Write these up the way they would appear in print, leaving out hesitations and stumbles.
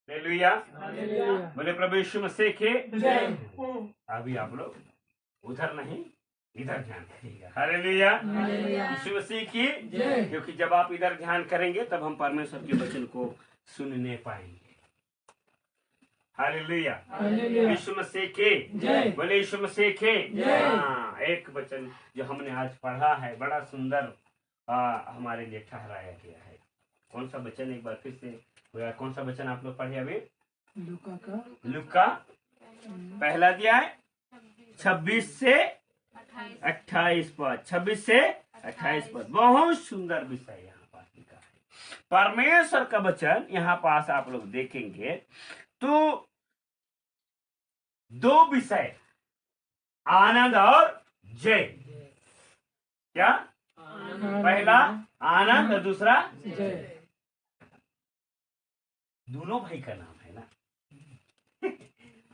Hallelujah. बोले प्रभु यीशु मसीह के जय। अभी आप लोग उधर नहीं इधर ध्यान करिएगा। हालेलुया। यीशु मसीह की जय। क्योंकि जब आप इधर ध्यान करेंगे तब हम परमेश्वर के वचन को सुनने पाएंगे। हालेलुया। यीशु मसीह के जय। बोले यीशु मसीह के जय। हाँ, एक वचन जो हमने आज पढ़ा है बड़ा सुंदर हमारे लिए ठहराया गया है। कौन सा वचन एक बार फिर से कौन सा वचन आप लोग पढ़े अभी? लुका पहला अध्याय 26 से 28 पद। 26 से 28 पद बहुत सुंदर विषय यहाँ पास लिखा है। परमेश्वर का वचन यहाँ पास आप लोग देखेंगे तो दो विषय आनंद और जय। क्या? पहला आनंद और दूसरा जय। दोनों भाई का नाम है ना।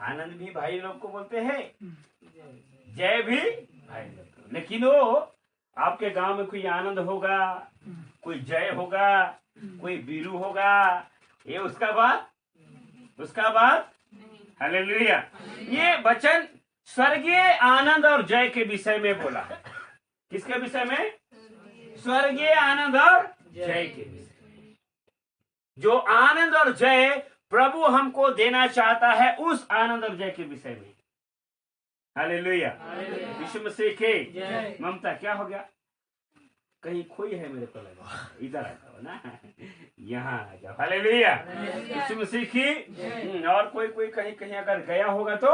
आनंद भी भाई लोग को बोलते हैं, जय भी भाई लोग को। लेकिन वो आपके गांव में कोई आनंद होगा, कोई जय होगा, कोई बीरू होगा, ये उसका बात हालेलुया। ये वचन स्वर्गीय आनंद और जय के विषय में बोला है। किसके विषय में? स्वर्गीय आनंद और जय के विषय। जो आनंद और जय प्रभु हमको देना चाहता है उस आनंद और जय के विषय में। हालेलुया। यीशु मसीह के जय। ममता क्या हो गया? कहीं खोई है मेरे को लगा। इधर आ जाओ ना, यहाँ आ जाओ। हालेलुया। यीशु मसीह की और कोई कहीं कहीं अगर गया होगा तो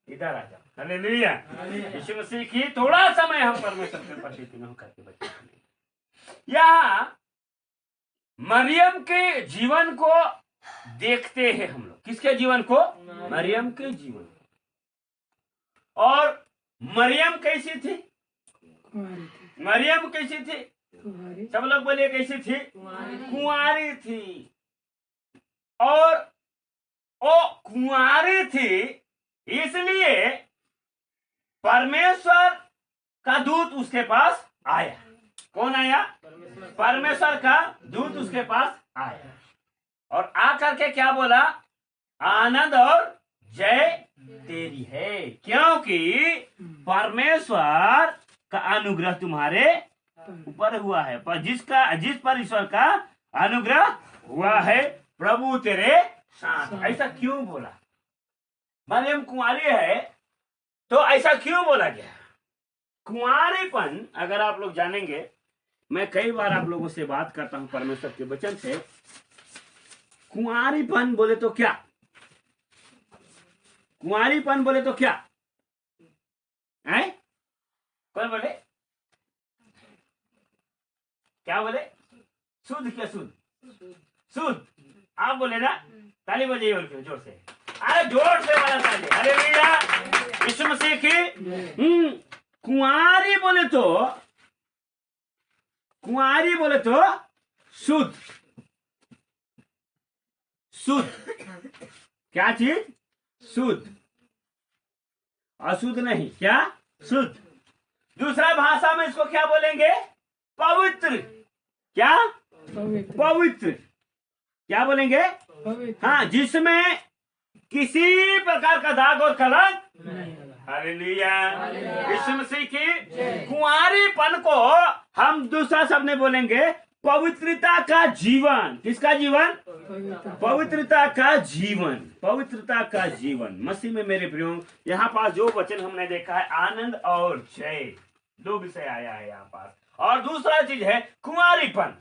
इधर आ जाओ। हालेलुया। यीशु मसीह की थोड़ा समय हम परमेश्वर के प्रति में करके बचे। यहाँ मरियम के जीवन को देखते हैं हम लोग। किसके जीवन को? मरियम के जीवन को। और मरियम कैसी थी? मरियम कैसी थी? सब लोग बोलिए कैसी थी? कुंवारी थी। और वो कुंवारी थी इसलिए परमेश्वर का दूत उसके पास आया। कौन आया? परमेश्वर का दूत उसके पास आया और आकर के क्या बोला? आनंद और जय तेरी है, क्योंकि परमेश्वर का अनुग्रह तुम्हारे ऊपर हुआ है। पर जिस पर ईश्वर का अनुग्रह हुआ है प्रभु तेरे साथ। ऐसा क्यों बोला? मरियम कुंवारी है तो ऐसा क्यों बोला गया? कुंवारीपन अगर आप लोग जानेंगे, मैं कई बार आप लोगों से बात करता हूं परमेश्वर के वचन से। कुंवारीपन बोले तो क्या? कुंवारीपन बोले तो क्या है? कौन बोले? क्या बोले? शुद्ध क्या? शुद्ध आप बोले ना? ताली बजाइए जोर से। अरे जोर से वाला ताली। हालेलुया। यीशु मसीह की कुंवारी बोले तो शुद्ध। क्या चीज? शुद्ध। अशुद्ध नहीं, क्या? शुद्ध। दूसरा भाषा में इसको क्या बोलेंगे? पवित्र। क्या? पवित्र। क्या बोलेंगे? हाँ, जिसमें किसी प्रकार का दाग और कलंक नहीं। हालेलुया। यीशु मसीह की कुंवारीपन को हम दूसरा शब्द में बोलेंगे पवित्रता का जीवन। किसका जीवन? पवित्रता का जीवन। पवित्रता का जीवन। मसीह में मेरे प्रियो, यहाँ पास जो वचन हमने देखा है आनंद और जय, दो विषय आया है यहाँ पास। और दूसरा चीज है कुंवारीपन।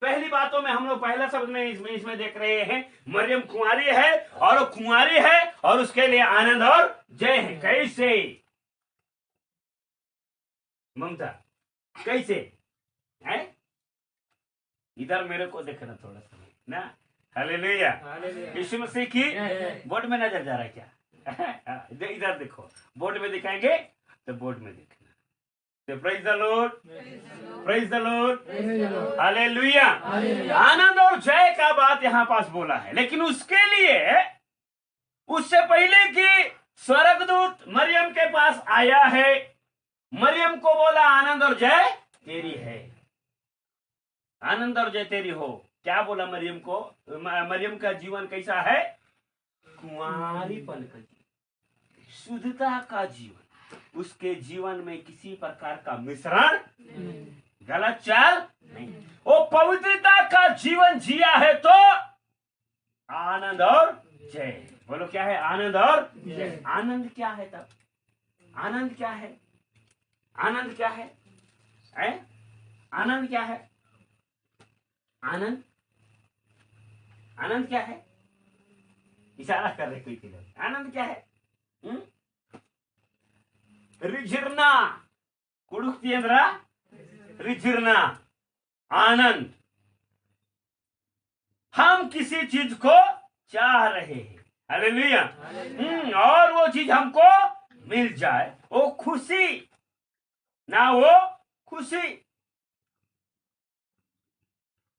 पहली बातों में हम लोग पहला शब्द में इसमें देख रहे हैं मरियम कुंवारी है और वो कुंवारी है और उसके लिए आनंद और जय है। कैसे? ममता कैसे है? इधर मेरे को देखना थोड़ा सा ना। हालेलुया। यीशु मसीह की बोर्ड में नजर जा रहा है क्या? इधर देखो, बोर्ड में दिखाएंगे तो बोर्ड में देखना। तो praise the Lord, praise the Lord, hallelujah. Anand और जय का बात यहाँ पास बोला है, लेकिन उसके लिए उससे पहले कि स्वर्गदूत मरियम के पास आया है, मरियम को बोला आनंद और जय तेरी है, आनंद और जय तेरी हो। क्या बोला मरियम को? मरियम का जीवन कैसा है? कुंवारीपन का जीवन, शुद्धता का जीवन। उसके जीवन में किसी प्रकार का मिश्रण, गलत चाल नहीं। वो पवित्रता का जीवन जिया है तो आनंद और जय। बोलो क्या है? आनंद और जय। आनंद क्या है? तब आनंद क्या है? आनंद क्या है? आनंद क्या है? आनंद, आनंद क्या है? इशारा कर रहे कोई लोग। आनंद क्या है? रिझिरना, कुड़ुक्ति अंद्र रिझिरना, आनंद। हम किसी चीज को चाह रहे हैं, हालेलुया, और वो चीज हमको मिल जाए, वो खुशी ना, वो खुशी,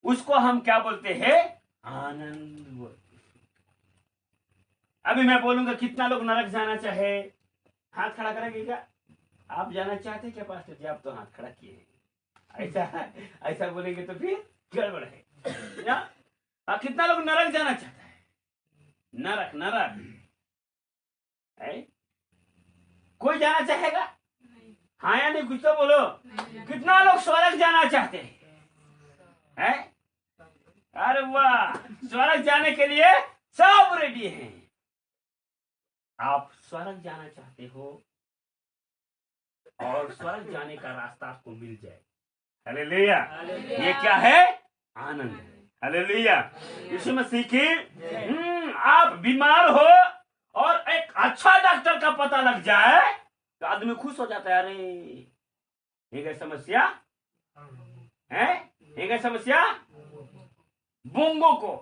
उसको हम क्या बोलते हैं? आनंद बोलते हैं। अभी मैं बोलूंगा कितना लोग नरक जाना चाहे, हाथ खड़ा करेंगे क्या? आप जाना चाहते क्या पास्टर जी? आप तो हाथ खड़ा किए। ऐसा बोलेंगे तो फिर गड़बड़ है ना। कितना लोग नरक जाना चाहता है? नरक, नरक है? कोई जाना चाहेगा? हाँ या नहीं? कुछ तो बोलो। कितना लोग स्वर्ग जाना चाहते हैं? अरे वाह, स्वर्ग जाने के लिए सब रेडी हैं। आप स्वर्ग जाना चाहते हो और स्वर्ग जाने का रास्ता आपको मिल जाए, हालेलुया। ये क्या है? आनंद है, हालेलुया। यीशु मसीह की आप बीमार हो और एक अच्छा डॉक्टर का पता लग जाए तो आदमी खुश हो जाता है। अरे ये समस्या है, ये समस्या, बोंगो को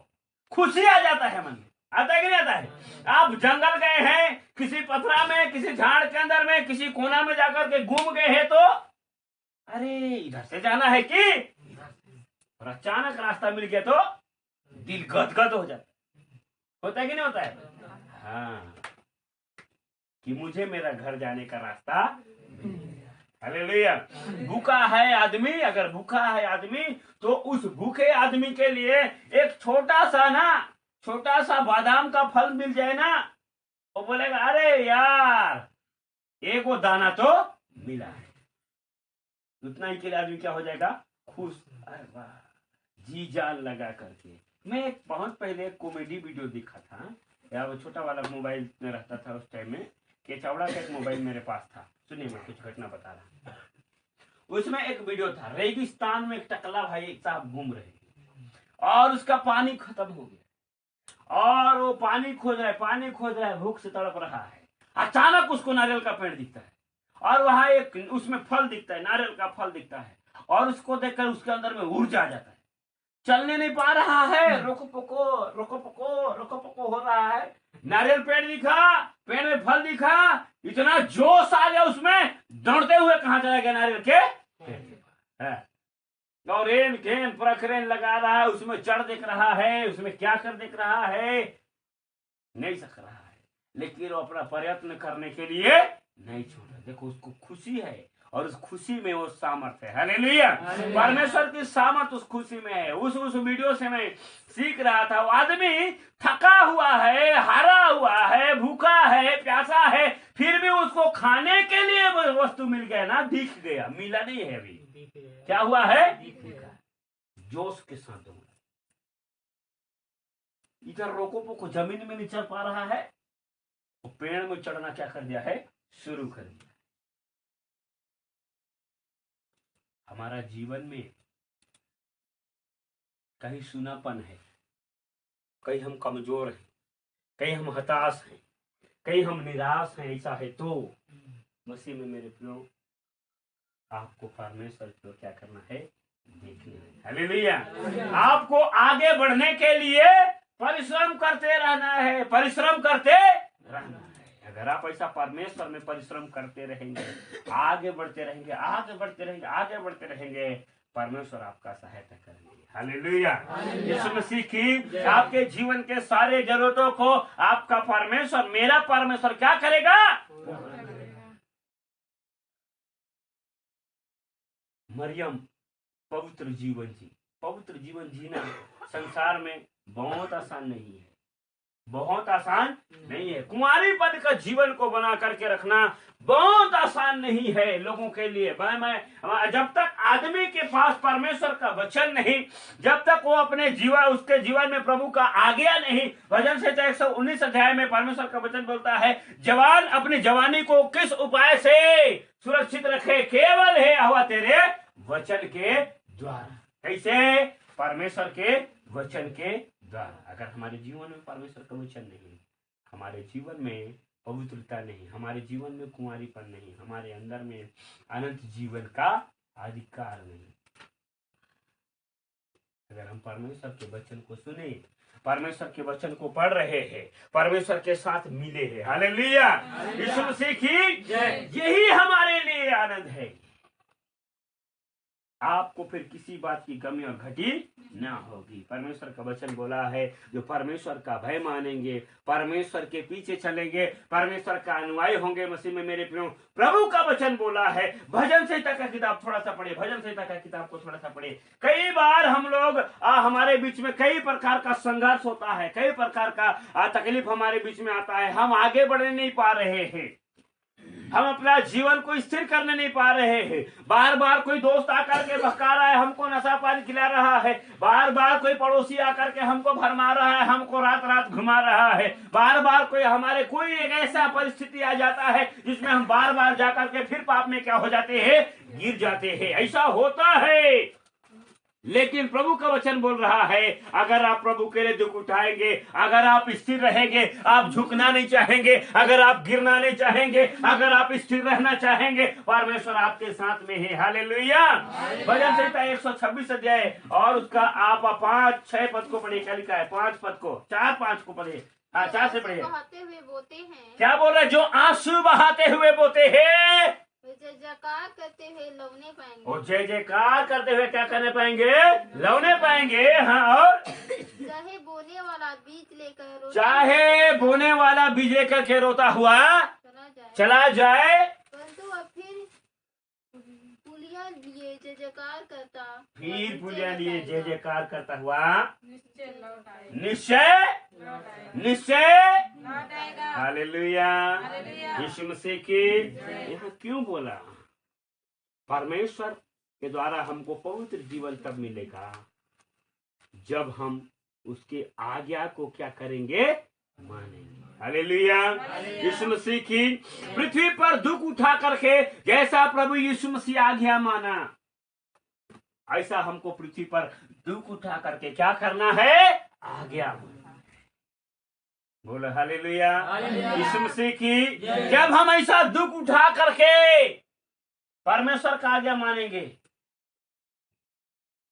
खुशी आ जाता है मन में। आता है कि नहीं आता है? आप जंगल गए हैं, किसी पथरा में, किसी झाड़ के अंदर में, किसी कोना में जाकर के घूम गए हैं तो अरे इधर से जाना है कि और अचानक रास्ता मिल गया तो दिल गदगद हो जाता है। होता है कि नहीं होता है? हाँ, कि मुझे मेरा घर जाने का रास्ता, हालेलुया। भूखा है आदमी, अगर भूखा है आदमी तो उस भूखे आदमी के लिए एक छोटा सा बादाम का फल मिल जाए ना, वो बोलेगा अरे यार एक वो दाना तो मिला है। उतना ही के लिए आदमी क्या हो जाएगा? खुश। अरे वाह, जी जान लगा करके। मैं एक बहुत पहले कॉमेडी वीडियो देखा था, या वो छोटा वाला मोबाइल में रहता था उस टाइम में, के चौड़ा का एक मोबाइल मेरे पास था। सुनिए, मैं कुछ घटना बता रहा हूँ। उसमें एक वीडियो था, रेगिस्तान में एक टकला भाई साहब घूम रहे और उसका पानी खत्म हो गया और वो पानी खोज रहा है, भूख से तड़प रहा है। अचानक उसको नारियल का पेड़ दिखता है और वहां एक उसमें फल दिखता है, नारियल का फल दिखता है, और उसको देखकर उसके अंदर में ऊर्जा आ जाता है। चलने नहीं पा रहा है, रोको पको हो रहा है। नारियल पेड़ दिखा, पेड़ में फल दिखा, इतना जोश आ गया उसमें, दौड़ते हुए कहां चला गया? नारियल के पेड़। और प्रखरेन लगा रहा है, उसमें चढ़ देख रहा है, उसमें क्या कर देख रहा है, नहीं सक रहा है, लेकिन वो अपना प्रयत्न करने के लिए नहीं छोड़ा। देखो उसको खुशी है और उस खुशी में वो सामर्थ है, हालेलुया। परमेश्वर की सामर्थ उस खुशी में है। उस वीडियो से मैं सीख रहा था, वो आदमी थका हुआ है, हारा हुआ है, भूखा है, प्यासा है, फिर भी उसको खाने के लिए वस्तु मिल गया ना, दिख गया, मिला नहीं है अभी। क्या हुआ है? जोश के साथ दौड़ा। इधर रोको पोको जमीन में नहीं चल पा रहा है, तो पेड़ में चढ़ना क्या कर दिया है? शुरू कर दिया। हमारा जीवन में कहीं सुनापन है, कहीं हम कमजोर हैं, कहीं हम हताश हैं, कहीं हम निराश हैं, ऐसा है तो मसीह में मेरे प्रियो आपको परमेश्वर को क्या करना है? देखना है, हालेलुया। आपको आगे बढ़ने के लिए परिश्रम करते रहना है, परिश्रम करते रहना है। अगर आप ऐसा परमेश्वर में परिश्रम करते रहेंगे, आगे बढ़ते रहेंगे, आगे बढ़ते रहेंगे, आगे बढ़ते रहेंगे, परमेश्वर आपका सहायता करेंगे, हालेलुया। यीशु मसीह की आपके जीवन के सारे जरूरतों को आपका परमेश्वर, मेरा परमेश्वर क्या करेगा? मरियम पवित्र जीवन जी, पवित्र जीवन जीना संसार में बहुत आसान नहीं है, बहुत आसान नहीं है। कुंवारी पद का जीवन को बना करके रखना बहुत आसान नहीं है लोगों के लिए। मैं जब तक आदमी के पास परमेश्वर का वचन नहीं, जब तक वो अपने जीवन, उसके जीवन में प्रभु का आज्ञा नहीं। भजन संहिता 119 अध्याय में परमेश्वर का वचन बोलता है, जवान अपनी जवानी को किस उपाय से सुरक्षित रखे, केवल है यहोवा तेरे वचन के द्वारा। कैसे? परमेश्वर के वचन के द्वारा। अगर हमारे जीवन में परमेश्वर का वचन नहीं, हमारे जीवन में पवित्रता नहीं, हमारे जीवन में कुंवारीपन नहीं, हमारे अंदर में अनंत जीवन का अधिकार नहीं। अगर हम परमेश्वर के वचन को सुने, परमेश्वर के वचन को पढ़ रहे हैं, परमेश्वर के साथ मिले हैं, हालेलुया, यीशु मसीह की जय, यही हमारे लिए आनंद है। आपको फिर किसी बात की कमी और घटी ना होगी। परमेश्वर का वचन बोला है, जो परमेश्वर का भय मानेंगे, परमेश्वर के पीछे चलेंगे, परमेश्वर का अनुयायी होंगे मसीह में मेरे प्रियो। प्रभु का वचन बोला है। भजन संहिता का किताब थोड़ा सा पढ़े, भजन संहिता का किताब को थोड़ा सा पढ़े। कई बार हम लोग हमारे बीच में कई प्रकार का संघर्ष होता है, कई प्रकार का तकलीफ हमारे बीच में आता है। हम आगे बढ़ने नहीं पा रहे हैं, हम अपना जीवन को स्थिर करने नहीं पा रहे हैं। बार बार कोई दोस्त आकर के बहका रहा है, हमको नशा पानी खिला रहा है। बार बार कोई पड़ोसी आकर के हमको भरमा रहा है, हमको रात रात घुमा रहा है। बार बार कोई एक ऐसा परिस्थिति आ जाता है जिसमें हम बार बार जाकर के फिर पाप में क्या हो जाते हैं, गिर जाते हैं। ऐसा होता है, लेकिन प्रभु का वचन बोल रहा है, अगर आप प्रभु के लिए दुख उठाएंगे, अगर आप स्थिर रहेंगे, आप झुकना नहीं चाहेंगे, अगर आप गिरना नहीं चाहेंगे, अगर आप स्थिर रहना चाहेंगे, परमेश्वर आपके साथ में है। हालेलुया। भजन संहिता 126 अध्याय और उसका आप 5-6 पद को पढ़िए। क्या लिखा है? 5 पद को, 4-5 को पढ़िए। 4 से पढ़िए। क्या बोल रहे? जो आंसू बहाते हुए बोते हैं, जय जयकार करते हुए लौने पाएंगे। और जय जयकार करते हुए क्या करने पाएंगे? लौने पाएंगे। हाँ, और चाहे बोने वाला बीज लेकर के रोता हुआ चला जाए, परंतु अब फिर पुलिया लिए जय जयकार करता, फिर पुलिया लिए जय जयकार करता हुआ निश्चय हालेलुया, यीशु मसीह की। यहाँ क्यों बोला? परमेश्वर के द्वारा हमको पवित्र जीवन तब मिलेगा जब हम उसके आज्ञा को क्या करेंगे? मानेंगे। हालेलुया, यीशु मसीह की। पृथ्वी पर दुख उठा करके जैसा प्रभु यीशु मसीह आज्ञा माना, ऐसा हमको पृथ्वी पर दुख उठा करके क्या करना है? आज्ञा। बोलो हालेलुया, यीशु मसीह की। जब हम ऐसा दुख उठा करके परमेश्वर का आज्ञा मानेंगे।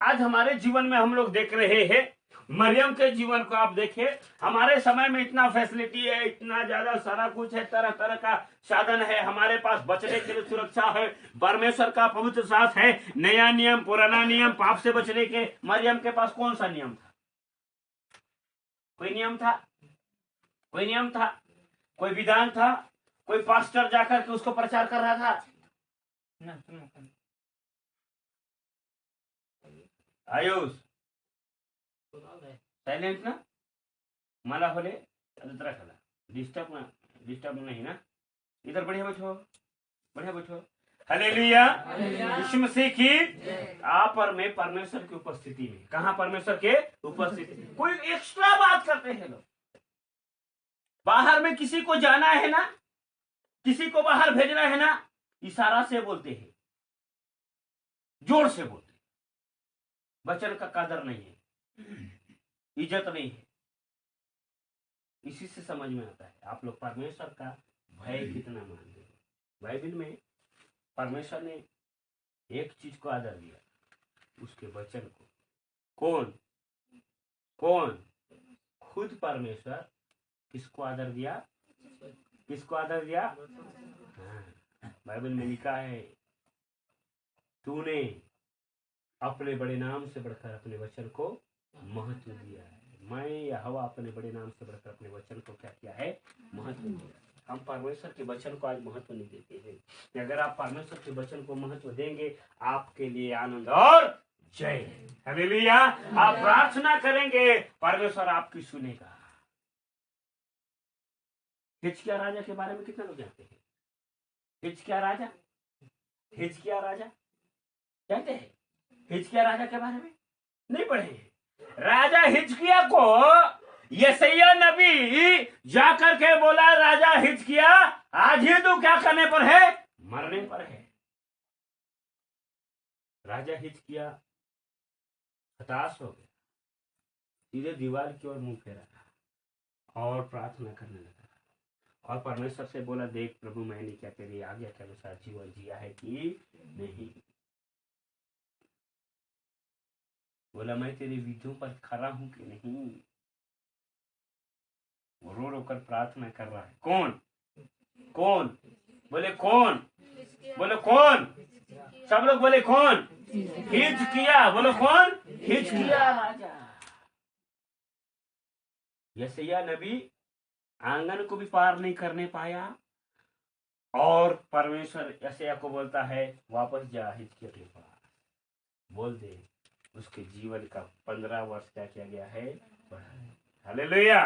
आज हमारे जीवन में हम लोग देख रहे हैं, मरियम के जीवन को आप देखें। हमारे समय में इतना फैसिलिटी है, इतना ज्यादा सारा कुछ है, तरह तरह का साधन है हमारे पास, बचने के लिए सुरक्षा है, परमेश्वर का पवित्र शास्त्र है, नया नियम, पुराना नियम, पाप से बचने के। मरियम के पास कौन सा नियम था? कोई नियम था? कोई नियम था? कोई विधान था? कोई पास्टर जाकर के उसको प्रचार कर रहा था? आयुष साइलेंट ना, मला होले डिस्टर्ब नहीं ना। इधर बढ़िया बैठो। हालेलुया, यीशु मसीह की। आप और मैं परमेश्वर की उपस्थिति में, कहाँ? परमेश्वर के उपस्थिति में। कोई एक्स्ट्रा बात करते हैं लोग। बाहर में किसी को जाना है ना, किसी को बाहर भेजना है ना, इशारा से बोलते हैं, जोर से बोलते हैं। वचन का कदर नहीं है, इज्जत नहीं है। इसी से समझ में आता है आप लोग परमेश्वर का भय कितना मानते हैं। बाइबल में परमेश्वर ने एक चीज को आदर दिया, उसके वचन को। कौन? खुद परमेश्वर। किसको आदर दिया? हाँ, बाइबल में लिखा है, तूने अपने बड़े नाम से बढ़कर अपने वचन को महत्व दिया है। मैं यहोवा अपने बड़े नाम से बढ़कर अपने वचन को क्या किया है? महत्व दिया। हम परमेश्वर के वचन को आज महत्व नहीं देते हैं। अगर आप परमेश्वर के वचन को महत्व देंगे, आपके लिए आनंद और जय। हालेलुया। आप प्रार्थना करेंगे, परमेश्वर आपकी सुनेगा। हिजकिय्याह राजा के बारे में कितने लोग जानते हैं? हिजकिय्याह राजा, हिजकिय्याह राजा जानते हैं? हिजकिय्याह राजा के बारे में नहीं पढ़े हैं। राजा हिजकिय्याह को यशायाह नबी जाकर के बोला, राजा हिजकिय्याह आज ही तू क्या करने पर है? मरने पर है। राजा हिजकिय्याह हताश हो गया, सीधे दीवार की ओर मुंह फेरा और प्रार्थना करने लगा और परमेश्वर से बोला, देख प्रभु, मैंने क्या तेरी आज्ञा के अनुसार जीवन जिया है कि नहीं? बोला, मैं तेरी विधियों पर खरा हूं कि नहीं? वो रो रो कर प्रार्थना कर रहा है। कौन? कौन? बोले कौन? बोले कौन? सब लोग बोले कौन? हिजकिय्याह। बोलो कौन? हिजकिय्याह राजा। यशायाह नबी आंगन को भी पार नहीं करने पाया और परमेश्वर यशायाह को बोलता है, वापस जा हिजकिय्याह के पास, बोल दे उसके जीवन का 15 वर्ष क्या किया गया है? हालेलुया।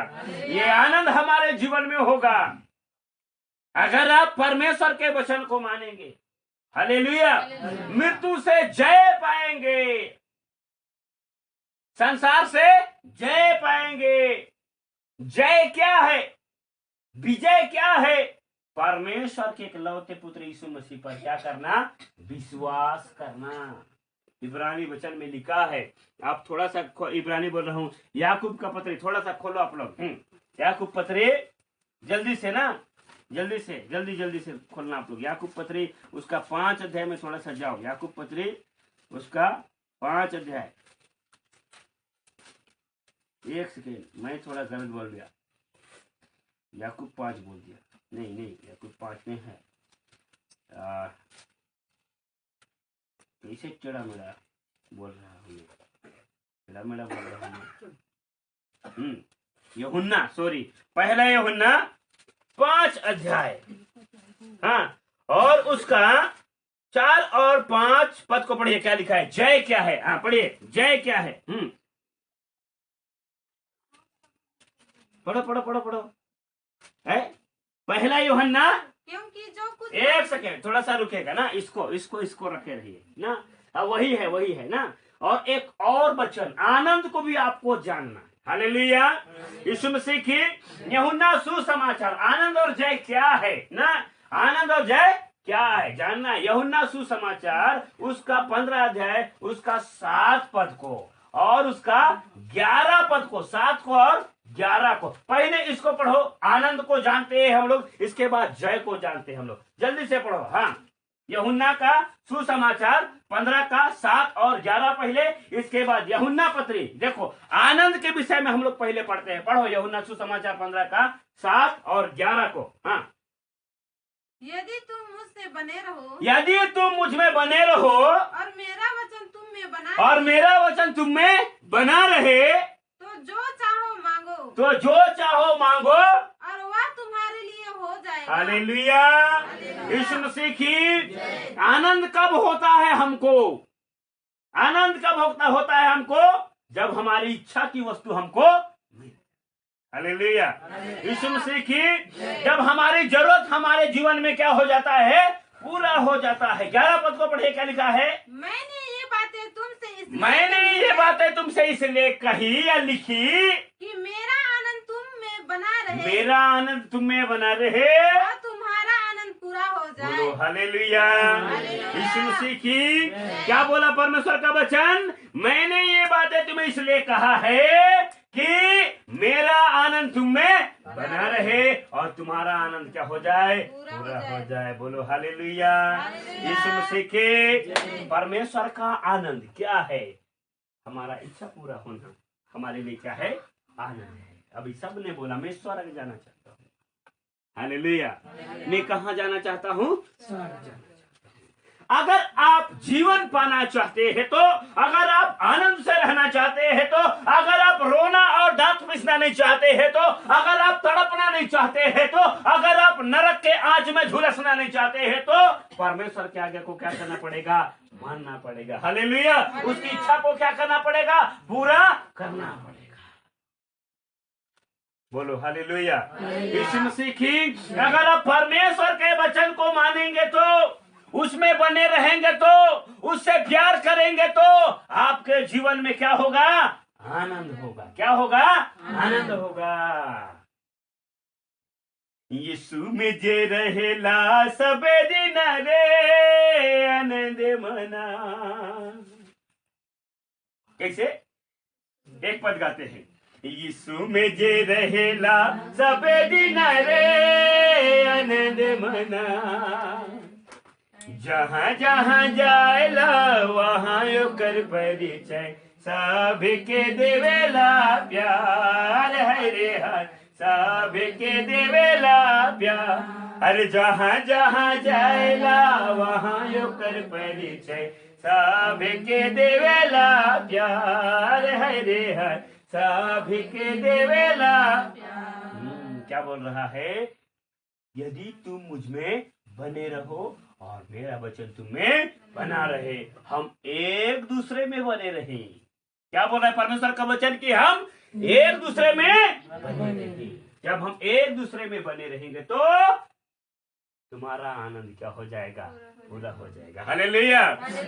ये आनंद हमारे जीवन में होगा अगर आप परमेश्वर के वचन को मानेंगे। हालेलुया। मृत्यु से जय पाएंगे, संसार से जय पाएंगे। जय क्या है? विजय क्या है? परमेश्वर के इकलौते पुत्र यीशु मसीह पर क्या करना? विश्वास करना। इब्रानी वचन में लिखा है, आप थोड़ा सा इब्रानी बोल रहा हूं, याकूब का पत्री थोड़ा सा खोलो आप लोग। याकूब पत्री जल्दी से ना, जल्दी से खोलना आप लोग। याकूब पत्री उसका 5 अध्याय में थोड़ा सा जाओ। याकूब पत्री उसका 5 अध्याय। एक सेकेंड, मैं थोड़ा गलत बोल दिया, याकूब 5 बोल दिया। नहीं, याकूब 5 में है। कैसे टेढ़ा मेढ़ा बोल रहा हूँ, टेढ़ा मेढ़ा बोल रहा हूँ। यूहन्ना, सॉरी, पहला यूहन्ना 5 अध्याय, हाँ, और उसका 4 और 5 पद को पढ़िए। क्या लिखा है? जय क्या है? हाँ पढ़िए, जय क्या है? पढ़ो है पहला यूहन्ना। क्योंकि जो कुछ, एक सेकेंड, थोड़ा सा रुकेगा ना, इसको रखे रहिए ना। अब वही है ना। और एक और वचन, आनंद को भी आपको जानना है। हालेलुया। यीशु मसीह की यूहन्ना सुसमाचार, आनंद और जय क्या है ना? आनंद और जय क्या है जानना है। यूहन्ना सुसमाचार उसका 15 अध्याय, उसका 7 पद को और उसका 11 पद को, 7 को और 11 को। पहले इसको पढ़ो, आनंद को जानते हैं हम लोग, इसके बाद जय को जानते हैं हम लोग। जल्दी से पढ़ो। हाँ, यूहन्ना का सुसमाचार 15 का 7 और 11 पहले, इसके बाद यूहन्ना पत्री। देखो, आनंद के विषय में हम लोग पहले पढ़ते हैं। पढ़ो यूहन्ना सुसमाचार 15 का 7 और 11 को। हाँ, यदि तुम मुझसे बने रहो, यदि तुम मुझ में बने रहो और मेरा वचन तुम में बना, और मेरा वचन तुम में बना रहे, तो जो चाहो मांगो, तो जो चाहो मांगो और वह तुम्हारे लिए हो जाएगा। हालेलुया। यीशु मसीह की आनंद कब होता है हमको? आनंद कब होता है हमको? जब हमारी इच्छा की वस्तु हमको। हालेलुया। यीशु मसीह की जब हमारी जरूरत हमारे जीवन में क्या हो जाता है? पूरा हो जाता है। 11 पद को पढ़िए, क्या लिखा है? मैंने ये बातें तुमसे इसलिए कही या लिखी कि मेरा आनंद तुम में बना रहे, मेरा आनंद तुम में बना रहे और तुम्हारा आनंद पूरा हो जाए। हालेलुया। यीशु मसीह की क्या बोला परमेश्वर का वचन? मैंने ये बातें तुम्हें इसलिए कहा है कि मेरा आनंद तुम में बना रहे और तुम्हारा आनंद क्या हो जाए? पूरा हो जाए। बोलो हालेलुया। यीशु मसीह के परमेश्वर का आनंद क्या है? हमारा इच्छा पूरा होना हमारे लिए क्या है? आनंद है। अभी सब ने बोला मैं स्वर्ग जाना चाहता हूँ। हालेलुया। मैं कहाँ जाना चाहता हूँ? अगर आप जीवन पाना चाहते हैं तो, अगर आप आनंद से रहना चाहते हैं तो, अगर आप रोना और दांत पिसना नहीं चाहते हैं तो, अगर आप तड़पना नहीं चाहते हैं तो, अगर आप नरक के आग में झुलसना नहीं चाहते हैं तो परमेश्वर के आगे को क्या करना पड़ेगा? मानना पड़ेगा। हालेलुया। उसकी इच्छा को क्या करना पड़ेगा? पूरा करना पड़ेगा। बोलो हालेलुया। यीशु मसीह की अगर आप परमेश्वर के वचन को मानेंगे तो, उसमें बने रहेंगे तो, उससे प्यार करेंगे तो आपके जीवन में क्या होगा? आनंद होगा। क्या होगा? आनंद होगा। यीशु में जे रहेला सबे दिन रे आनंद मना। कैसे? एक पद गाते हैं, यीशु में जे रहेला सबे दिन रे आनंद मना। जहाँ जहाँ जाएला वहाँ ओकर परिचय सबके देवेला प्यार है रे हर, सबके देवेला प्यार। अरे जहाँ जहाँ जाएला वहाँ ओकर परिचय सबके देवेला प्यार है रे हर, सबके देवेला प्यार। क्या बोल रहा है? यदि तुम मुझ में बने रहो और मेरा वचन तुम में बना रहे, हम एक दूसरे में बने रहे। क्या बोल रहा है परमेश्वर का वचन? कि हम एक दूसरे में बने रहेंगे। जब हम एक दूसरे में बने रहेंगे तो तुम्हारा आनंद क्या हो जाएगा? पूरा हो जाएगा। हालेलुया।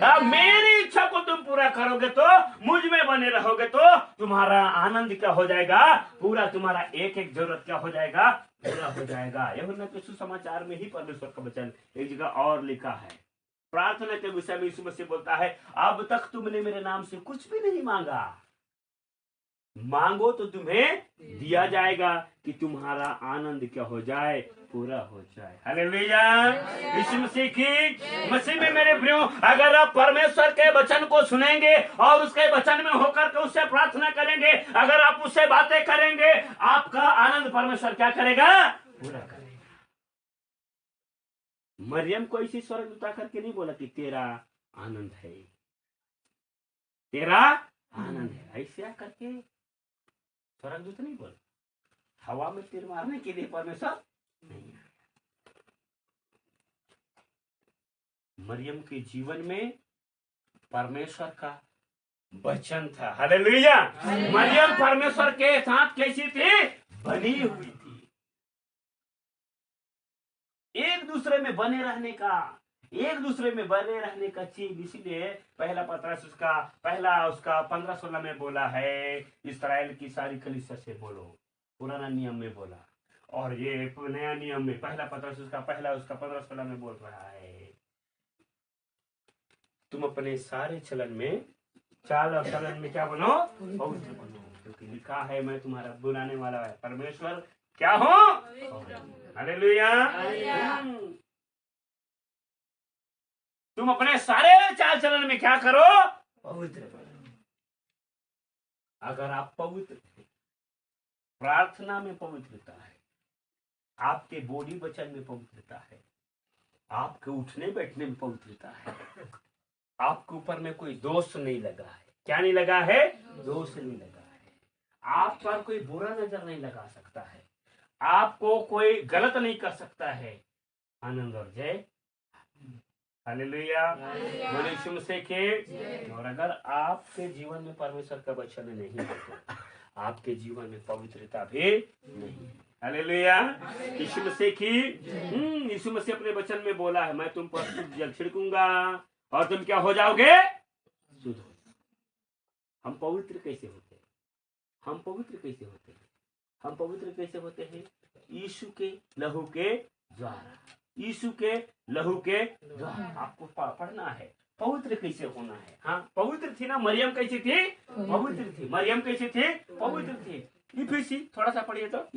अब मेरी इच्छा को तुम पूरा करोगे तो, मुझ में बने रहोगे तो तुम्हारा आनंद क्या हो जाएगा? पूरा। तुम्हारा एक एक जरूरत क्या हो जाएगा? पूरा हो जाएगा। यूहन्ना के सुसमाचार में ही परमेश्वर का वचन एक जगह और लिखा है। प्रार्थना के विषय में यीशु मसीह बोलता है, अब तक तुमने मेरे नाम से कुछ भी नहीं मांगा, मांगो तो तुम्हें दिया जाएगा, कि तुम्हारा आनंद क्या हो जाए? पूरा हो जाए। हालेलुया। यीशु मसीह की मसीह में मेरे प्रियो, अगर आप परमेश्वर के वचन को सुनेंगे और उसके वचन में होकर के उससे प्रार्थना करेंगे, अगर आप उससे बातें करेंगे, आपका आनंद परमेश्वर क्या करेगा? पूरा करेगा। मरियम को इसी स्वर्गदूत आकर के नहीं बोला कि तेरा आनंद है, तेरा आनंद है, ऐसे आकर के स्वर्गदूत नहीं बोला। हवा में तीर मारने के लिए परमेश्वर नहीं। मरियम के जीवन में परमेश्वर का वचन था। हालेलुया। मरियम परमेश्वर के साथ कैसी थी? बनी हुई थी। एक दूसरे में बने रहने का, एक दूसरे में बने रहने का चीज। इसीलिए पहला पत्रस उसका 15-16 में बोला है, इस्राएल की सारी कलीसिया से बोलो। पुराना नियम में बोला, और ये नया नियम में पहला पत्रस उसका 15-16 में बोल रहा है, तुम अपने सारे चलन में, चाल और चलन में क्या बनो? पवित्र बनो, क्योंकि लिखा है मैं तुम्हारा बुलाने वाला है परमेश्वर क्या हो? हालेलुया। तुम अपने सारे चाल चलन में क्या करो? पवित्र बनो। अगर आप पवित्र थे, प्रार्थना में पवित्रता है, आपके बोली वचन में पवित्रता है, आपके उठने बैठने में पवित्रता है, आपके ऊपर में कोई दोष नहीं लगा है। क्या नहीं लगा है? दोष नहीं लगा है। आप पर कोई बुरा नजर नहीं लगा सकता है, आपको कोई गलत नहीं कर सकता है। आनंद और जय। हालेलुया। बोले यीशु मसीह के। और अगर आपके जीवन में परमेश्वर का वचन नहीं है तो आपके जीवन में पवित्रता भी नहीं। हालेलुया। यीशु मसीह की। यीशु मसीह अपने वचन में बोला है, मैं तुम पर शुद्ध जल छिड़कूंगा और तुम क्या हो जाओगे? शुद्ध। हम पवित्र कैसे होते हैं? हम पवित्र कैसे होते हैं? हम पवित्र कैसे होते हैं? यीशु के लहू के द्वारा। यीशु के लहू के द्वारा। आपको पढ़ना है पवित्र कैसे होना है। हाँ, पवित्र थी ना मरियम? कैसी थी? पवित्र थी। मरियम कैसी थी? पवित्र थी। इफिसी थोड़ा सा पढ़िए तो।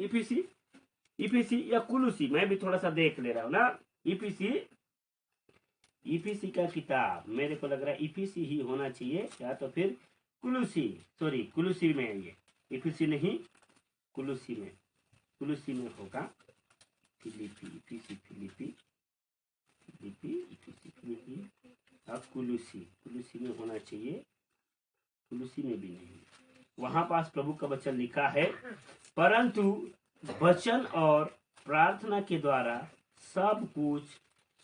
इफिसी या कुलुसी, मैं भी थोड़ा सा देख ले रहा हूँ ना। इफिसी का किताब, मेरे को लग रहा है इफिसी ही होना चाहिए, या तो फिर कुलुसी। सॉरी, कुलुसी में है ये, इफिसी नहीं, कुलुसी में होगा। फिलिपी और कुलुसी में होना चाहिए। कुलुसी में भी नहीं, वहां पास प्रभु का वचन लिखा है, परंतु वचन और प्रार्थना के द्वारा सब कुछ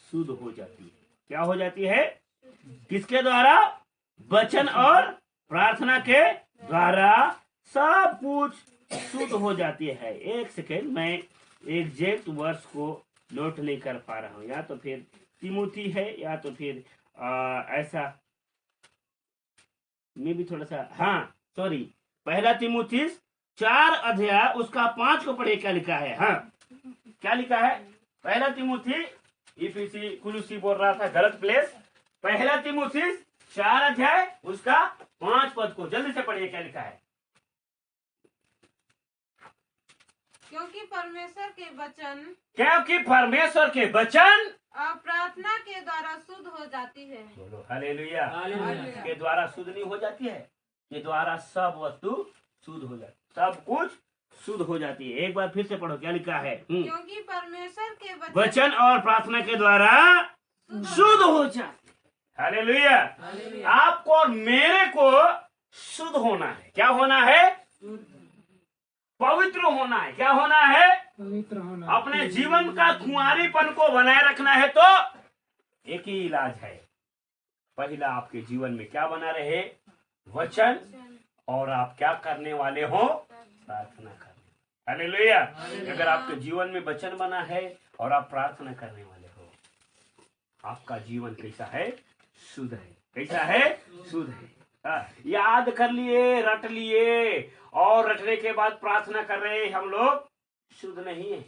शुद्ध हो जाती है। क्या हो जाती है? किसके द्वारा? वचन और प्रार्थना के द्वारा सब कुछ शुद्ध हो जाती है। एक सेकेंड, मैं एग्जैक्ट वर्ष को नोट नहीं कर पा रहा हूँ, या तो फिर तिमोथी है या तो फिर ऐसा में भी थोड़ा सा, हाँ सॉरी, पहला तिमोथी 4 अध्याय उसका 5 को पढ़े, क्या लिखा है? हाँ, क्या लिखा है? पहला तिमोथी, इफिसी कुलुसी बोल रहा था, गलत प्लेस। पहला तिमोथी 4 अध्याय उसका 5 पद को जल्दी से पढ़िए, क्या लिखा है? क्योंकि परमेश्वर के वचन प्रार्थना के द्वारा शुद्ध हो जाती है। बोलो हालेलुया। के द्वारा शुद्ध नहीं हो जाती है, के द्वारा सब वस्तु शुद्ध हो जाती, सब कुछ शुद्ध हो जाती है। एक बार फिर से पढ़ो, क्या लिखा है? क्योंकि परमेश्वर के वचन और प्रार्थना के द्वारा शुद्ध हो जाती है। हालेलुया। आपको और मेरे को शुद्ध होना है। क्या होना है? पवित्र होना है। क्या होना है? पवित्र होना। अपने जीवन का कुंवारीपन को बनाए रखना है तो एक ही इलाज है। पहला, आपके जीवन में क्या बना रहे? वचन। और आप क्या करने वाले हो? प्रार्थना करने। हालेलुया। अगर आपके जीवन में वचन बना है और आप प्रार्थना करने वाले हो, आपका जीवन कैसा है? शुद्ध है। कैसा है? शुद्ध है। याद कर लिए, रट लिए, और रटने के बाद प्रार्थना कर रहे हैं, हम लोग शुद्ध नहीं है।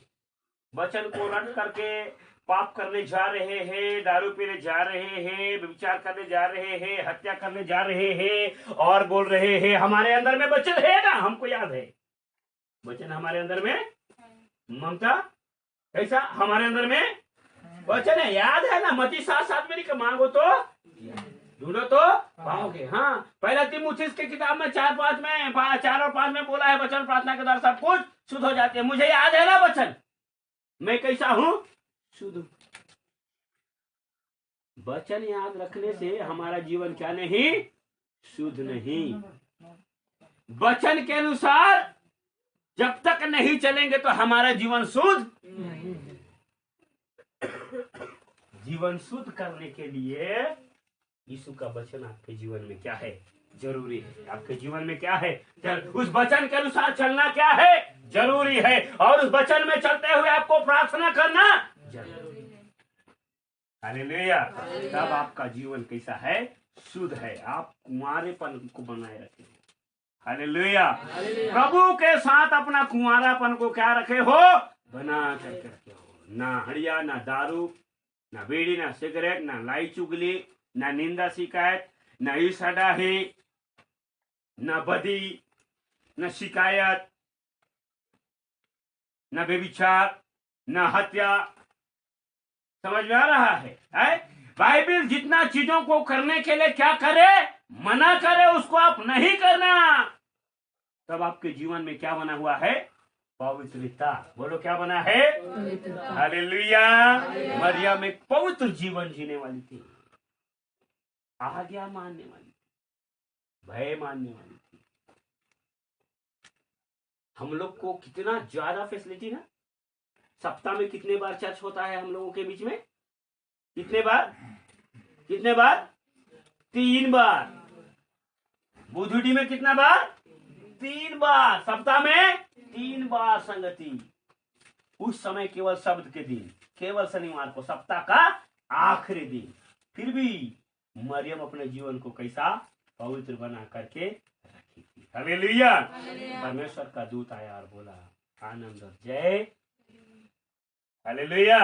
वचन को रट करके पाप करने जा रहे हैं, दारू पीने जा रहे हैं, व्यभिचार करने जा रहे हैं, हत्या करने जा रहे हैं, और बोल रहे हैं हमारे अंदर में वचन है ना। हमको याद है वचन हमारे अंदर में, ममता ऐसा हमारे अंदर में वचन है, याद है ना। मत्ती 7:7 में मांगो तो ढूंढो तो पाओगे। हाँ, पहला तीमुथियुस की किताब में 4 और 5 में बोला है वचन प्रार्थना के द्वारा सब कुछ शुद्ध हो जाते हैं। मुझे याद है ना वचन, मैं कैसा हूँ? शुद्ध। वचन याद रखने से हमारा जीवन क्या नहीं? शुद्ध नहीं। वचन के अनुसार जब तक नहीं चलेंगे तो हमारा जीवन शुद्ध नहीं। जीवन शुद्ध करने के लिए यीशु का वचन आपके जीवन में क्या है? जरूरी है। आपके जीवन में क्या है? उस वचन के अनुसार चलना क्या है? जरूरी है। और उस वचन में चलते हुए आपको प्रार्थना करना जरूरी है। हालेलुया। तब आपका जीवन कैसा है? शुद्ध है। आप कुंवारेपन को बनाए रखे हो। हालेलुया। प्रभु के साथ अपना कुंवारापन को क्या रखे हो? बना करके रखे हो। ना हड़िया, ना दारू, ना बीड़ी, ना सिगरेट, ना लाई चुगली, ना निंदा शिकायत, ना ईर्ष्या है, ना बदी, न शिकायत, न व्यभिचार, न हत्या। समझ में आ रहा है? बाइबल जितना चीजों को करने के लिए क्या करे? मना करे, उसको आप नहीं करना। तब आपके जीवन में क्या बना हुआ है? पवित्रता। बोलो क्या बना है? हालेलुया। मरियम एक पवित्र जीवन जीने वाली थी, आज्ञा मानने वाली थी, भय मानने वाली थी। हम लोग को कितना ज्यादा फैसिलिटी ना। सप्ताह में कितने बार चर्च होता है हम लोगों के बीच में? कितने बार? 3 बार। बुधुडी में कितना बार? 3 बार। सप्ताह में 3 बार संगति। उस समय केवल शब्द के दिन, केवल शनिवार को, सप्ताह का आखिरी दिन। फिर भी मरियम अपने जीवन को कैसा पवित्र बना करके रखी थी। हालेलुया। परमेश्वर का दूत आया और बोला आनंद और जय, हालेलुया,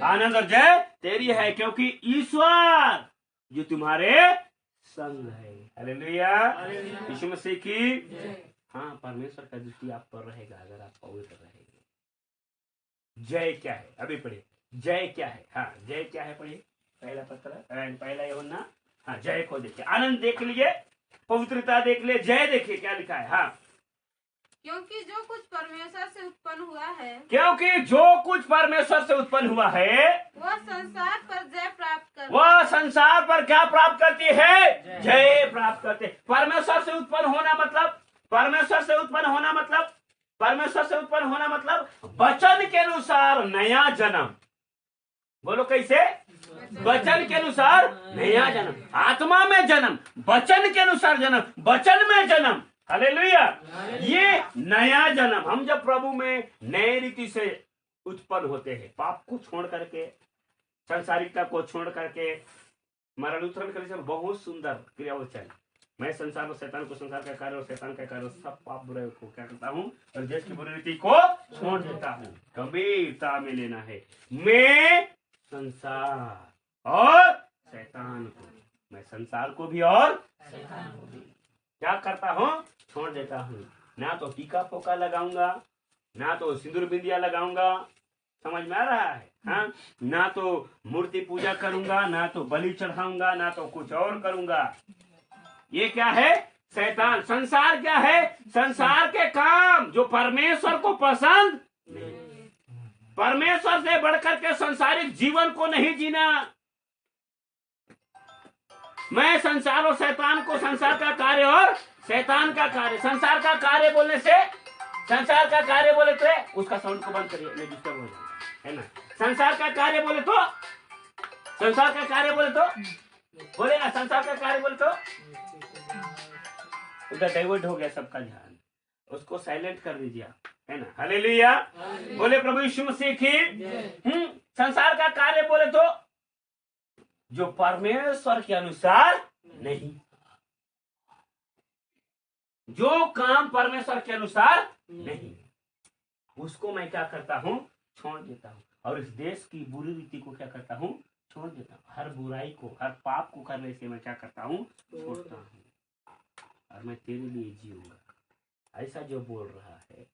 आनंद और जय तेरी है, क्योंकि ईश्वर जो तुम्हारे संग है। हालेलुया। यीशु मसीह की, हाँ, परमेश्वर का दृष्टि आप पर रहेगा अगर आप पवित्र रहेंगे। जय क्या है? अभी पढ़िए, जय क्या है? हाँ, जय क्या है? पढ़िए पहला पत्र, पहला यूहन्ना। हाँ, जय को देखिए, आनंद देख लीजिए, पवित्रता देख लिए, जय देखिए क्या लिखा है। हाँ, क्योंकि जो कुछ परमेश्वर से उत्पन्न हुआ है, क्योंकि जो कुछ परमेश्वर से उत्पन्न हुआ है वह संसार पर जय प्राप्त करता, वह संसार पर क्या प्राप्त करती है? जय प्राप्त करते। परमेश्वर से उत्पन्न होना मतलब, परमेश्वर से उत्पन्न होना मतलब वचन के अनुसार अनुसार नया जन्म। बोलो कैसे? वचन के अनुसार नया जन्म, आत्मा में जन्म, वचन के अनुसार जन्म, वचन में जन्म। हालेलुया। ये नया जन्म, हम जब प्रभु में नए रीति से उत्पन्न होते हैं, पाप को छोड़ करके, संसारिकता को छोड़ करके, मरण उत्थान करने से बहुत सुंदर क्रियावचन। मैं संसार और शैतान को, संसार का कार्य और शैतान का कार्य, सब पाप बुराई को क्या करता हूँ और देश की बुरी रीति को छोड़ देता हूँ। गंभीरता में लेना है। मैं संसार और शैतान को, मैं संसार को भी और शैतान को भी क्या करता हूँ? छोड़ देता हूँ। ना तो टीका पोका लगाऊंगा, ना तो सिंदूर बिंदिया लगाऊंगा, समझ में आ रहा है? हाँ, ना तो मूर्ति पूजा करूंगा, ना तो बलि चढ़ाऊंगा, ना तो कुछ और करूंगा। ये क्या है? शैतान। संसार क्या है? संसार के काम जो परमेश्वर को पसंद नहीं, परमेश्वर से बढ़कर के संसारिक जीवन को नहीं जीना। मैं संसार और शैतान को, संसार का कार्य और शैतान का कार्य, संसार का कार्य बोलने से, संसार का कार्य बोले तो उसका साउंड को बंद करिए, मैं डिस्टर्ब हो जाऊंगा, है ना? संसार का कार्य बोले तो, संसार का कार्य बोले तो बोले ना, संसार का कार्य बोले तो उधर डाइवर्ट हो गया सबका ध्यान, उसको साइलेंट कर दीजिए, है ना? हालेलुया। बोले प्रभु यीशु मसीह की। संसार का कार्य बोले तो जो परमेश्वर के अनुसार नहीं, जो काम परमेश्वर के अनुसार नहीं, उसको मैं क्या करता हूँ? छोड़ देता हूँ। और इस देश की बुरी रीति को क्या करता हूँ? छोड़ देता हूँ। हर बुराई को, हर पाप को करने से मैं क्या करता हूँ? छोड़ता हूँ। और मैं तेरे लिए जीऊंगा, ऐसा जो बोल रहा है।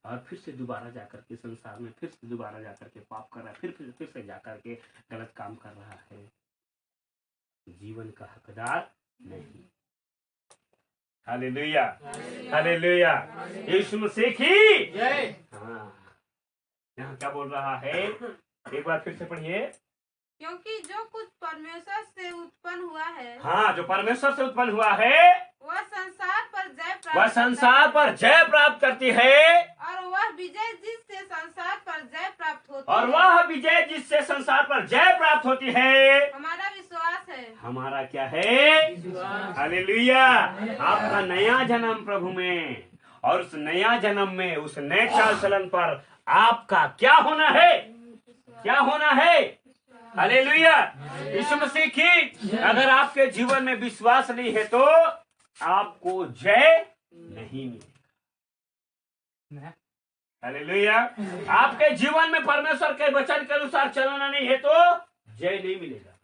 और फिर से दोबारा जाकर के संसार में, फिर से दोबारा जाकर के पाप कर रहा है, फिर से जाकर के गलत काम कर रहा है, जीवन का हकदार नहीं। हालेलुया, हालेलुया, यीशु मसीह की जय। हाँ, यहाँ क्या बोल रहा है? एक बार फिर से पढ़िए। क्योंकि जो कुछ परमेश्वर से उत्पन्न हुआ है, हाँ, जो परमेश्वर से उत्पन्न हुआ है वह संसार पर जय प्राप्त, वह संसार पर जय प्राप्त करती है, और वह विजय जिससे संसार पर जय प्राप्त होती और है, वह विजय जिससे संसार पर जय प्राप्त होती है, हमारा विश्वास है। हमारा क्या है? हालेलुया। आपका नया जन्म प्रभु में, और उस नया जन्म में, उस नए चाल चलन पर आपका क्या होना है? क्या होना है? हालेलुया। यीशु मसीह की। अगर आपके जीवन में विश्वास नहीं है तो आपको जय नहीं मिलेगा। हालेलुया। आपके जीवन में परमेश्वर के वचन के अनुसार चलना नहीं है तो जय नहीं मिलेगा।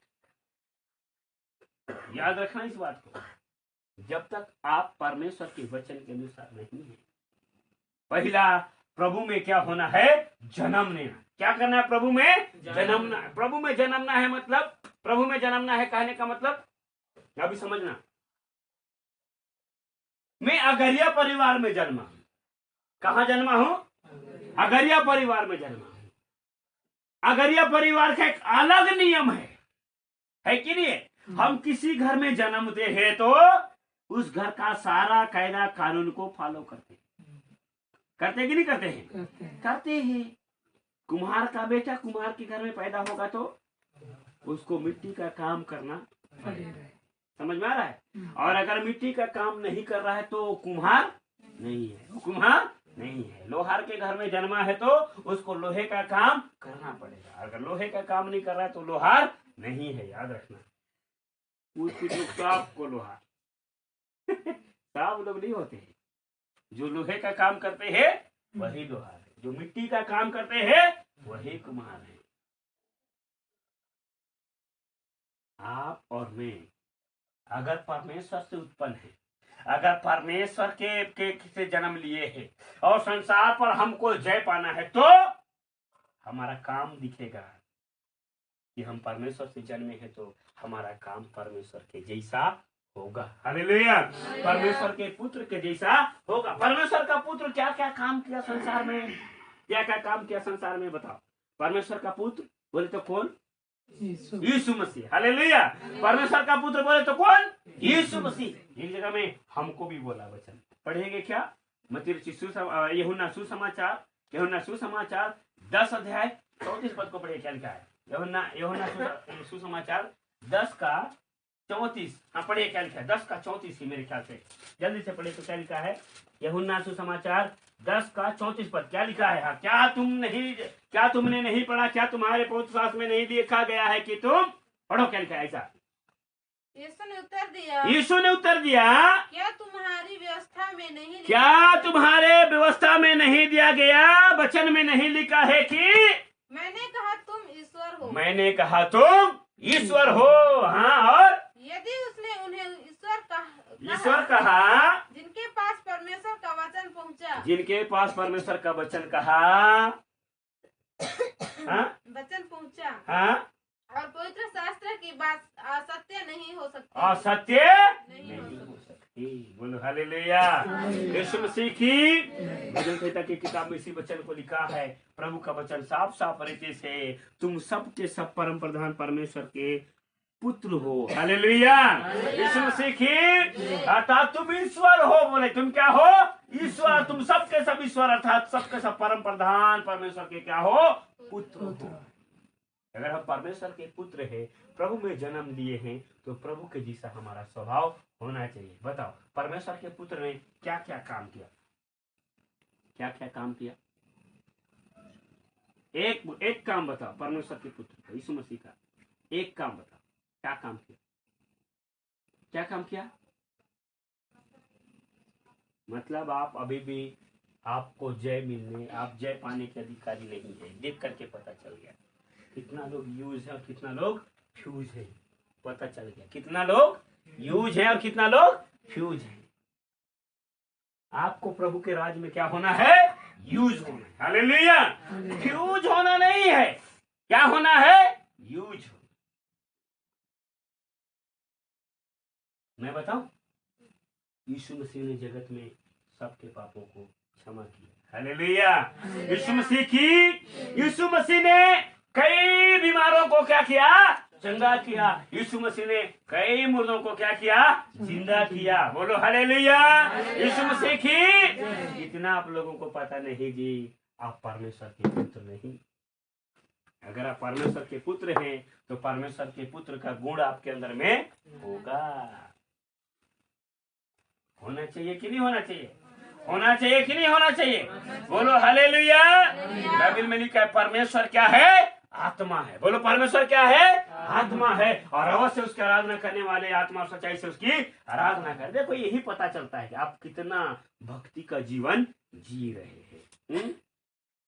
याद रखना इस बात को। जब तक आप परमेश्वर के वचन के अनुसार नहीं है, पहला प्रभु में क्या होना है? जन्म लेना। क्या करना है? प्रभु में जन्मना। प्रभु में जन्मना है मतलब, प्रभु में जन्मना है कहने का मतलब अभी समझना। मैं अगरिया परिवार में जन्मा हूं। कहां जन्मा हूं? अगरिया परिवार में जन्मा हूं। अगरिया परिवार का एक अलग नियम है कि नहीं? हम किसी घर में जन्मते हैं तो उस घर का सारा कायदा कानून को फॉलो करते हैं। करते कि नहीं करते हैं? करते हैं। कुम्हार का बेटा कुम्हार के घर में पैदा होगा तो उसको मिट्टी का काम करना पड़ेगा। समझ में आ रहा है? और अगर मिट्टी का काम नहीं कर रहा है तो कुम्हार नहीं है, कुम्हार नहीं है। लोहार के घर में जन्मा है तो उसको लोहे का काम करना पड़ेगा। अगर लोहे का काम नहीं कर रहा है तो लोहार नहीं है। याद रखना। सबको लोहार सब लोग नहीं होते हैं। जो लोहे का काम करते हैं वही लोहार है, जो मिट्टी का काम करते हैं वही कुम्हार है। आप और मैं अगर परमेश्वर से उत्पन्न है, अगर परमेश्वर के से जन्म लिए है और संसार पर हमको जय पाना है तो हमारा काम दिखेगा कि हम परमेश्वर से जन्मे हैं, तो हमारा काम परमेश्वर के जैसा होगा। हालेलुया। परमेश्वर के पुत्र के जैसा होगा। परमेश्वर का पुत्र क्या क्या काम किया संसार में? क्या क्या काम किया संसार में? बताओ। परमेश्वर का पुत्र बोले तो कौन? यीशु मसीह। हालेलुया। परमेश्वर का पुत्र बोले तो कौन? यीशु मसीह। एक जगह में हमको भी बोला वचन, पढ़ेंगे क्या? यूहन्ना सुसमाचार 10 अध्याय 34 पद को पढ़िए, क्या लिखा है? यूहन्ना सुसमाचार 10 का 34। हाँ पढ़िए, क्या लिखा है? 10 का 34 ही मेरे ख्याल से, जल्दी से पढ़िए। तो क्या लिखा है? यूहन्ना सुसमाचार 10 का 34 पद क्या लिखा है? हाँ, क्या तुमने नहीं पढ़ा? क्या तुम्हारे पवित्र शास्त्र में नहीं लिखा गया है कि तुम पढ़ो? क्या लिखा है ऐसा? यीशु ने उत्तर दिया, क्या तुम्हारी व्यवस्था में नहीं दिया गया? वचन में नहीं लिखा है कि मैंने कहा तुम ईश्वर हो। हाँ, और यदि उसने उन्हें ईश्वर कहा, जिनके पास परमेश्वर का वचन कहा, हाँ? वचन पहुंचा, हाँ? और पवित्र शास्त्र की बात असत्य नहीं हो सकती, नहीं हो सकती। बोलो हालेलुया। यीशु मसीह की भजन संहिता की किताब में इसी वचन को लिखा है। प्रभु का वचन साफ साफ रीति से, तुम सब के सब परम प्रधान परमेश्वर के पुत्र हो। हालेलुया। यीशु मसीह की अर्थात तुम ईश्वर हो। बोले तुम क्या हो? ईश्वर। तुम सबके सब ईश्वर अर्थात सबके सब परम प्रधान परमेश्वर के क्या हो? पुत्र हो। अगर हम परमेश्वर के पुत्र हैं, प्रभु में जन्म लिए हैं, तो प्रभु के जैसा हमारा स्वभाव होना चाहिए। बताओ, परमेश्वर के पुत्र ने क्या क्या काम किया? एक काम बताओ, परमेश्वर के पुत्र का, यीशु मसीह का एक काम बताओ, क्या काम किया? मतलब आप अभी भी, आपको जय मिलने, आप जय पाने के अधिकारी नहीं है। देख करके पता चल गया कितना लोग यूज है और कितना लोग फ्यूज है। पता चल गया कितना लोग यूज है और कितना लोग फ्यूज है। आपको प्रभु के राज में क्या होना है? यूज होना है। हालेलुया। फ्यूज होना नहीं है। क्या होना है? यूज होना। मैं बताऊं, यीशु मसीह ने जगत में सबके पापों को क्षमा किया। हालेलुया। यीशु मसीह ने कई बीमारों को क्या किया? चंगा किया। यीशु मसीह ने कई मुर्दों को क्या किया? जिंदा किया। बोलो हालेलुया। यीशु मसीह की इतना आप लोगों को पता नहीं जी, आप परमेश्वर के पुत्र नहीं। अगर आप परमेश्वर के पुत्र हैं, तो परमेश्वर के पुत्र का गुण आपके अंदर में होगा। होना चाहिए कि नहीं होना चाहिए? होना चाहिए कि नहीं होना चाहिए? बोलो हालेलुया। बाइबल में लिखा है परमेश्वर क्या है? आत्मा है। बोलो परमेश्वर क्या है? आत्मा है। और अवश्य उसकी आराधना करने वाले आत्मा और सच्चाई से उसकी आराधना कर। देखो, यही पता चलता है कि आप कितना भक्ति का जीवन जी रहे हैं।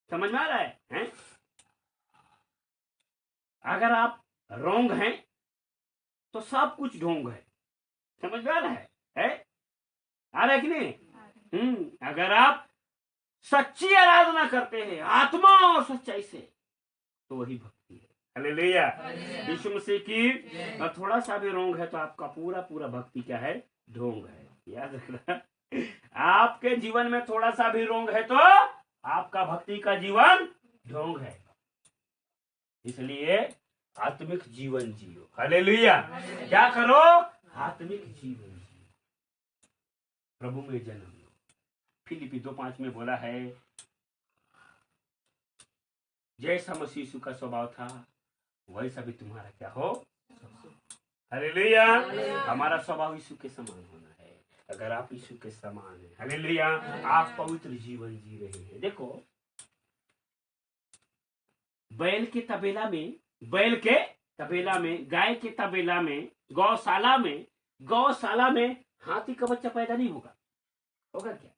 समझ में आ रहा है? अगर आप रोंग हैं तो सब कुछ ढोंग है। समझ में आ रहा है? आ रहा है कि नहीं? अगर आप सच्ची आराधना करते हैं आत्मा और सच्चाई से, तो वही भक्ति है। हालेलुया। यीशु मसीह की थोड़ा सा भी रोंग है तो आपका पूरा पूरा भक्ति क्या है? ढोंग है। याद रखना, आपके जीवन में थोड़ा सा भी रोंग है तो आपका भक्ति का जीवन ढोंग है। इसलिए आत्मिक जीवन जियो। हालेलुया। क्या करो? आत्मिक जीवन जियो, प्रभु में जन्म लो। फिलिपी 2:5 में बोला है, जैसा मसीह यीशु का स्वभाव था वैसा भी तुम्हारा क्या हो? हालेलुया। हमारा स्वभाव यीशु के समान होना है। अगर आप यीशु के समान हैं, हालेलुया, आप पवित्र जीवन जी रहे हैं। देखो, बैल के तबेला में, गाय के तबेला में, गौशाला में हाथी का बच्चा पैदा नहीं होगा क्या?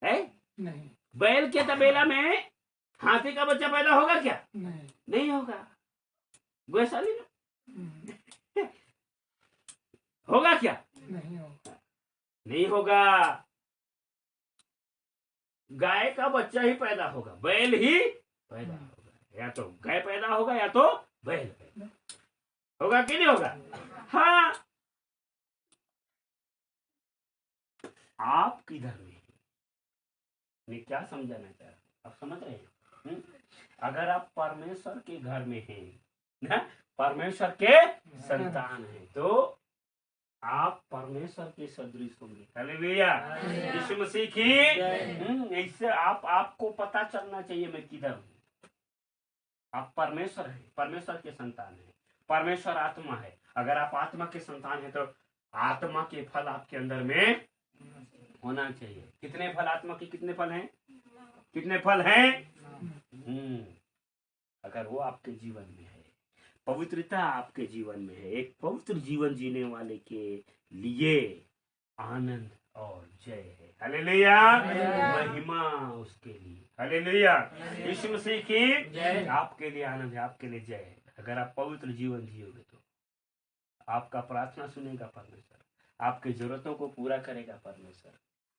है? नहीं। बैल के तबेला में हाथी का बच्चा पैदा होगा क्या? नहीं होगा। गौशाली में होगा क्या? नहीं होगा। गाय का बच्चा ही पैदा होगा, बैल ही पैदा होगा। या तो गाय पैदा होगा या तो बैल पैदा होगा। कि नहीं होगा? हाँ। आप किधर में? मैं क्या समझाना चाह रहा हूँ, आप समझ रहे हैं? अगर आप परमेश्वर के घर में हैं ना, परमेश्वर के संतान हैं, तो आप परमेश्वर के सदृश होंगे। हालेलुया। यीशु मसीह की इससे आपको पता चलना चाहिए मैं किधर हूँ। आप परमेश्वर है, परमेश्वर के संतान है, परमेश्वर आत्मा है। अगर आप आत्मा के संतान है तो आत्मा के फल आपके अंदर में होना चाहिए। कितने फल आत्मा के, कितने फल हैं, कितने फल हैं? अगर वो आपके जीवन में है, पवित्रता आपके जीवन में है, एक पवित्र जीवन जीने वाले के लिए आनंद और जय है। हालेलुया, महिमा उसके लिए। हालेलुया, यीशु मसीह की आपके लिए आनंद है, आपके लिए जय है। अगर आप पवित्र जीवन जियोगे तो आपका प्रार्थना सुनेगा परमेश्वर, आपकी जरूरतों को पूरा करेगा परमेश्वर।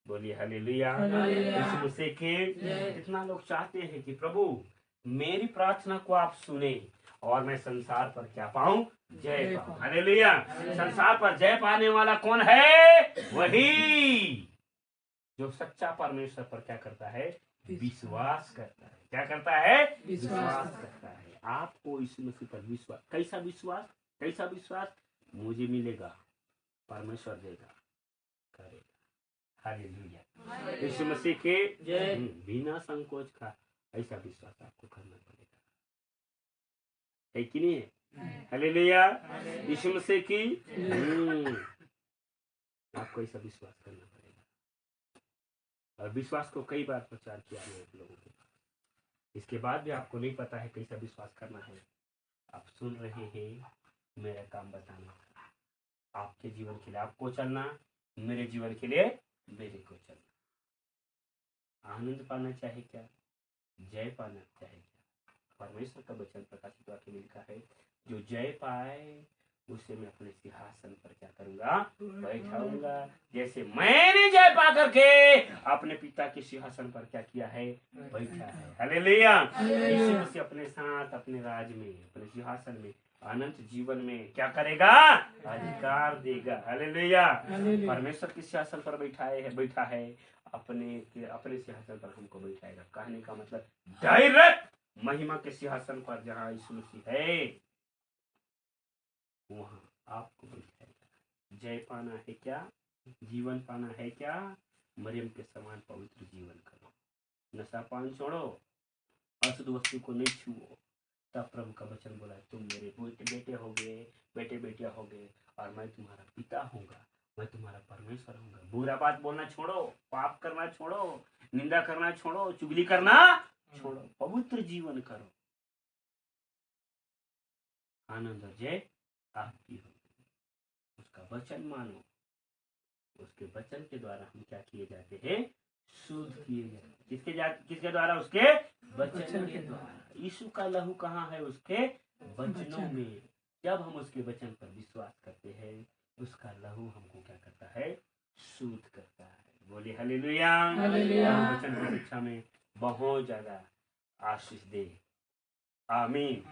बोलिए हालेलुया। यीशु मसीह के कितना लोग चाहते हैं कि प्रभु मेरी प्रार्थना को आप सुने और मैं संसार पर क्या पाऊं, जय पाऊं। हालेलुया। संसार पर जय पाने वाला कौन है? वही जो सच्चा परमेश्वर पर क्या करता है, विश्वास करता है। क्या करता है? विश्वास करता है। आपको यीशु मसीह पर विश्वास, कैसा विश्वास, कैसा विश्वास? मुझे मिलेगा, परमेश्वर देगा, करेगा। हालेलुया। यीशु मसीह के बिना संकोच का ऐसा विश्वास आपको करना पड़ेगा, है कि नहीं है? हालेलुया। यीशु मसीह की आपको ऐसा विश्वास करना पड़ेगा। और विश्वास को कई बार प्रचार किया गया है लोगों के पास, इसके बाद भी आपको नहीं पता है कैसा विश्वास करना है। आप सुन रहे हैं मेरा काम बताना, आपके जीवन के लिए आपको चलना, मेरे जीवन के लिए मेरे को चलना। आनंद पाना चाहे क्या, जय पाना चाहे क्या, परमेश्वर का वचन प्रकाशित वाक्य में लिखा है, जो जय पाए उसे मैं अपने सिंहासन पर क्या करूंगा, बैठाऊंगा। जैसे मैंने जय पा करके अपने पिता के सिंहासन पर क्या किया है, बैठा है। हालेलुया। यीशु मसीह अपने साथ अपने राज में, अपने सिंहासन में, अनंत जीवन में क्या करेगा, अधिकार देगा। हालेलुया। परमेश्वर के सिंहासन पर बैठा है, अपने सिंहासन पर हमको बैठाएगा। कहने का मतलब डायरेक्ट महिमा के सिंहासन पर जहाँ यीशु मसीह है वहां आपको बैठाएगा। जय पाना है क्या, जीवन पाना है क्या, मरियम के समान पवित्र जीवन करो, नशा पान छोड़ो, अशुद्ध वस्तु को नहीं छुओ। तब प्रभु का वचन बोला, तुम मेरे बेटे होगे, बेटे बेटियां होगे और मैं तुम्हारा पिता होऊंगा, मैं तुम्हारा परमेश्वर होऊंगा। बुरा बात बोलना छोड़ो, पाप करना छोड़ो, निंदा करना छोड़ो, चुगली करना छोड़ो, पवित्र जीवन करो। आनंद और जय आपकी होगी। उसका वचन मानो, उसके वचन के द्वारा हम क्या किए जाते हैं, शुद्ध किए जाते। किसके द्वारा? उसके वचन के द्वारा। यीशु का लहू कहाँ है? उसके वचनों में। जब हम उसके वचन पर विश्वास करते हैं, उसका लहू हमको क्या करता है, शुद्ध करता है। बोलिए हालेलुया। वचन की शिक्षा में बहुत ज्यादा आशीष दे। आमीन।